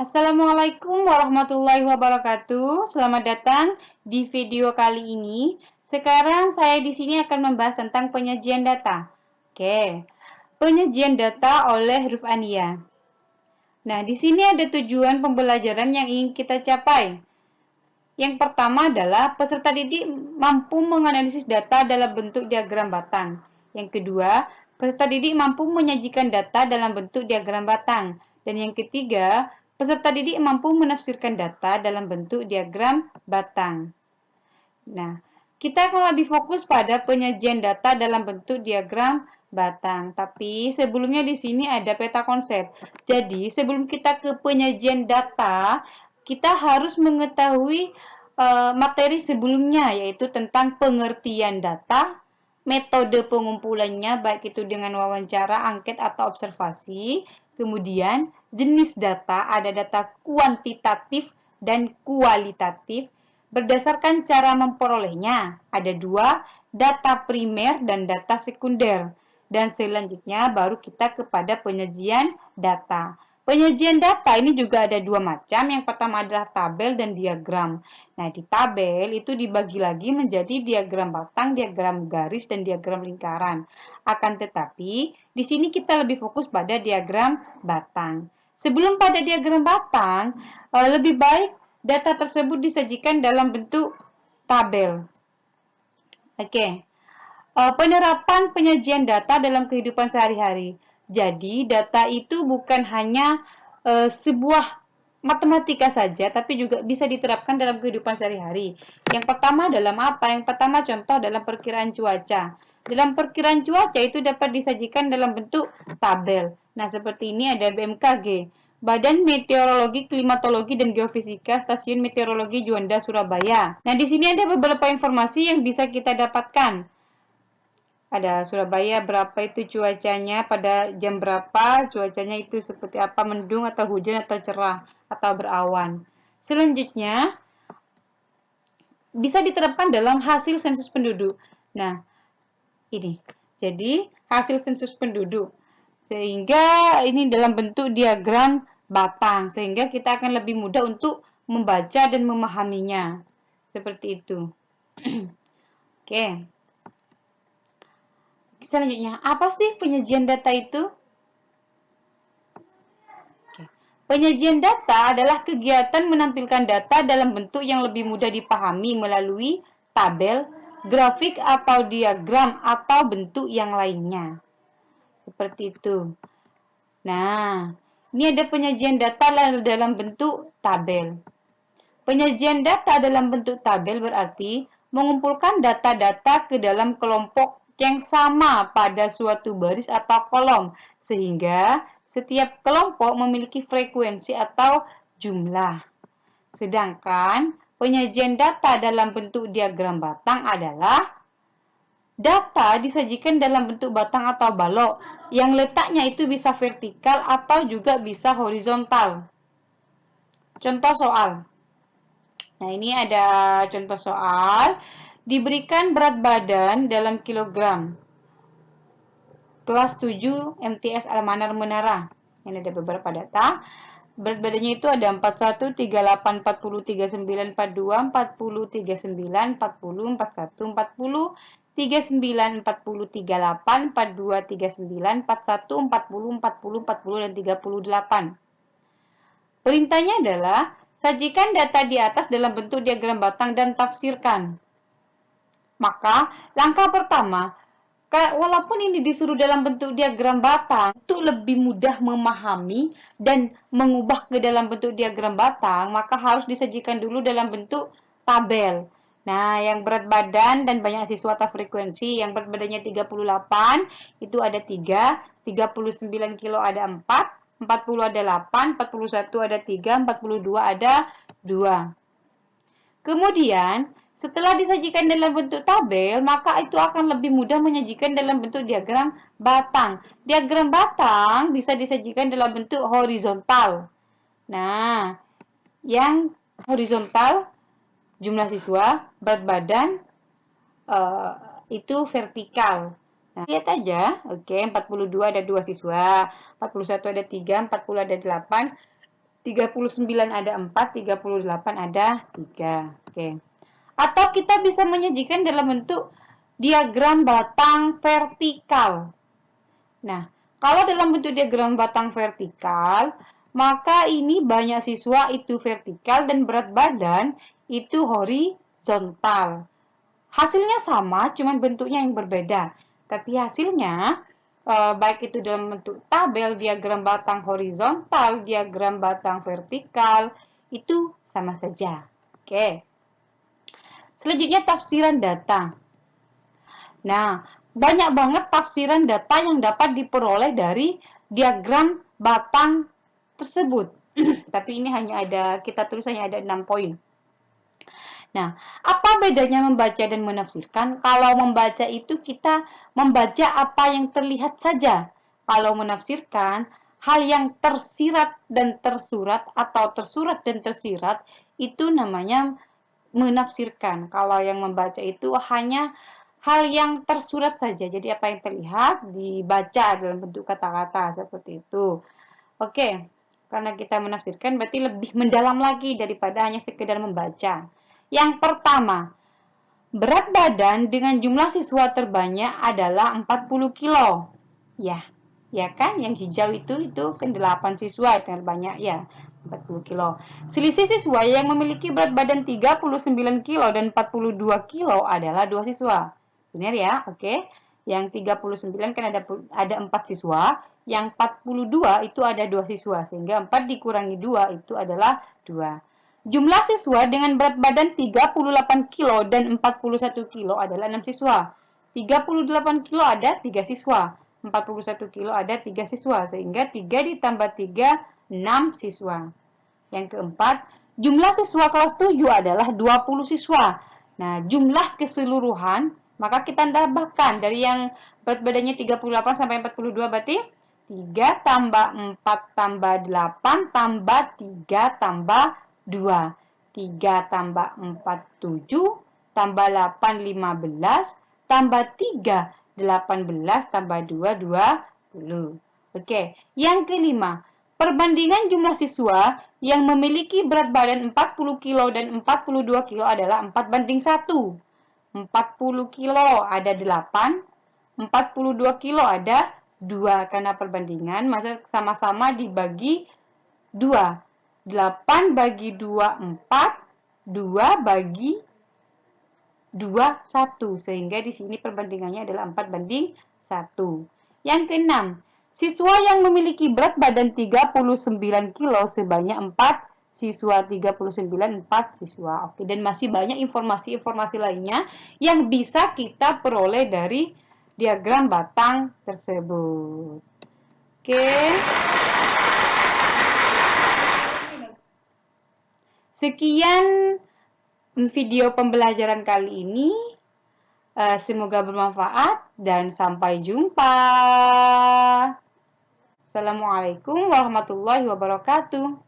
Assalamualaikum warahmatullahi wabarakatuh. Selamat datang di video kali ini. Sekarang saya di sini akan membahas tentang penyajian data. Oke, penyajian data oleh Rufania. Nah, di sini ada tujuan pembelajaran yang ingin kita capai. Yang pertama adalah peserta didik mampu menganalisis data dalam bentuk diagram batang. Yang kedua, peserta didik mampu menyajikan data dalam bentuk diagram batang. Dan yang ketiga, peserta didik mampu menafsirkan data dalam bentuk diagram batang. Nah, kita akan lebih fokus pada penyajian data dalam bentuk diagram batang. Tapi sebelumnya di sini ada peta konsep. Jadi, sebelum kita ke penyajian data, kita harus mengetahui materi sebelumnya, yaitu tentang pengertian data, metode pengumpulannya, baik itu dengan wawancara, angket, atau observasi. Kemudian, jenis data, ada data kuantitatif dan kualitatif. Berdasarkan cara memperolehnya, ada dua, data primer dan data sekunder. Dan selanjutnya baru kita kepada penyajian data. Penyajian data ini juga ada dua macam. Yang pertama adalah tabel dan diagram. Nah, di tabel itu dibagi lagi menjadi diagram batang, diagram garis, dan diagram lingkaran. Akan tetapi, di sini kita lebih fokus pada diagram batang. Sebelum pada diagram batang, lebih baik data tersebut disajikan dalam bentuk tabel. Oke. Penerapan penyajian data dalam kehidupan sehari-hari. Jadi, data itu bukan hanya sebuah matematika saja, tapi juga bisa diterapkan dalam kehidupan sehari-hari. Yang pertama dalam apa? Yang pertama contoh dalam perkiraan cuaca. Dalam perkiraan cuaca itu dapat disajikan dalam bentuk tabel. Nah, seperti ini ada BMKG. Badan Meteorologi, Klimatologi, dan Geofisika Stasiun Meteorologi Juanda, Surabaya. Nah, di sini ada beberapa informasi yang bisa kita dapatkan. Ada Surabaya, berapa itu cuacanya, pada jam berapa, cuacanya itu seperti apa, mendung atau hujan atau cerah atau berawan. Selanjutnya, bisa diterapkan dalam hasil sensus penduduk. Nah, ini. Jadi, hasil sensus penduduk. Sehingga ini dalam bentuk diagram batang, sehingga kita akan lebih mudah untuk membaca dan memahaminya. Seperti itu. Oke. Selanjutnya, apa sih penyajian data itu? Penyajian data adalah kegiatan menampilkan data dalam bentuk yang lebih mudah dipahami melalui tabel, grafik atau diagram atau bentuk yang lainnya. Seperti itu. Nah, ini ada penyajian data dalam bentuk tabel. Penyajian data dalam bentuk tabel berarti mengumpulkan data-data ke dalam kelompok yang sama pada suatu baris atau kolom, sehingga setiap kelompok memiliki frekuensi atau jumlah. Sedangkan penyajian data dalam bentuk diagram batang adalah data disajikan dalam bentuk batang atau balok yang letaknya itu bisa vertikal atau juga bisa horizontal. Contoh soal. Nah, ini ada contoh soal. Diberikan berat badan dalam kilogram. Kelas 7 MTS Almanar Menara. Ini ada beberapa data. Berat badannya itu ada 41, 38, 40, 39, 42, 40, 39, 40, 41, 40, 39, 40, 38, 42, 39, 41, 40, 40, 40, dan 38. Perintahnya adalah sajikan data di atas dalam bentuk diagram batang dan tafsirkan. Maka, langkah pertama, walaupun ini disuruh dalam bentuk diagram batang, untuk lebih mudah memahami dan mengubah ke dalam bentuk diagram batang, maka harus disajikan dulu dalam bentuk tabel. Nah, yang berat badan dan banyak siswa atau frekuensi, yang berat badannya 38, itu ada 3, 39 kilo ada 40 ada 8, 41 ada 3, 42 ada 2. Kemudian, setelah disajikan dalam bentuk tabel, maka itu akan lebih mudah menyajikan dalam bentuk diagram batang. Diagram batang bisa disajikan dalam bentuk horizontal. Nah, yang horizontal jumlah siswa, berat badan itu vertikal. Nah, lihat aja. Oke, 42 ada 2 siswa, 41 ada 3, 40 ada 8, 39 ada 4, 38 ada 3. Oke. Atau kita bisa menyajikan dalam bentuk diagram batang vertikal. Nah, kalau dalam bentuk diagram batang vertikal, maka ini banyak siswa itu vertikal dan berat badan itu horizontal. Hasilnya sama, cuman bentuknya yang berbeda. Tapi hasilnya, baik itu dalam bentuk tabel, diagram batang horizontal, diagram batang vertikal, itu sama saja. Oke. Selanjutnya tafsiran data. Nah, banyak banget tafsiran data yang dapat diperoleh dari diagram batang tersebut. Tapi ini hanya ada, kita tulis hanya ada 6 poin. Nah, apa bedanya membaca dan menafsirkan? Kalau membaca itu kita membaca apa yang terlihat saja. Kalau menafsirkan, hal yang tersirat dan tersurat atau tersurat dan tersirat itu namanya menafsirkan. Kalau yang membaca itu hanya hal yang tersurat saja. Jadi apa yang terlihat dibaca dalam bentuk kata-kata seperti itu. Oke, karena kita menafsirkan berarti lebih mendalam lagi daripada hanya sekedar membaca. Yang pertama, berat badan dengan jumlah siswa terbanyak adalah 40 kilo. Ya kan? Yang hijau itu kan 8 siswa yang terbanyak ya. 40 kilo. Selisih siswa yang memiliki berat badan 39 kilo dan 42 kilo adalah 2 siswa. Benar ya? Oke. Yang 39 kan ada 4 siswa, yang 42 itu ada 2 siswa, sehingga 4 dikurangi 2 itu adalah 2. Jumlah siswa dengan berat badan 38 kilo dan 41 kilo adalah 6 siswa. 38 kilo ada 3 siswa. 41 kilo ada 3 siswa, sehingga 3 ditambah 3, 6 siswa. Yang keempat, jumlah siswa kelas 7 adalah 20 siswa. Nah, jumlah keseluruhan, maka kita tambahkan dari yang berat badannya 38 sampai 42 berarti 3 tambah 4 tambah 8 tambah 3 tambah 2. 3 tambah 4, 7, tambah 8, 15, tambah 3, 18, tambah 2, 20. Oke, yang kelima, perbandingan jumlah siswa yang memiliki berat badan 40 kilo dan 42 kilo adalah 4:1. 40 kilo ada 8, 42 kilo ada 2. Karena perbandingan, maka sama-sama dibagi 2. 8 bagi 2, 4. 2 bagi 2, 1. Sehingga di sini perbandingannya adalah 4:1. Yang keenam, siswa yang memiliki berat badan 39 kilo sebanyak 4 siswa. 39, 4 siswa. Oke, dan masih banyak informasi-informasi lainnya yang bisa kita peroleh dari diagram batang tersebut. Oke. Sekian video pembelajaran kali ini. Semoga bermanfaat dan sampai jumpa. Assalamualaikum warahmatullahi wabarakatuh.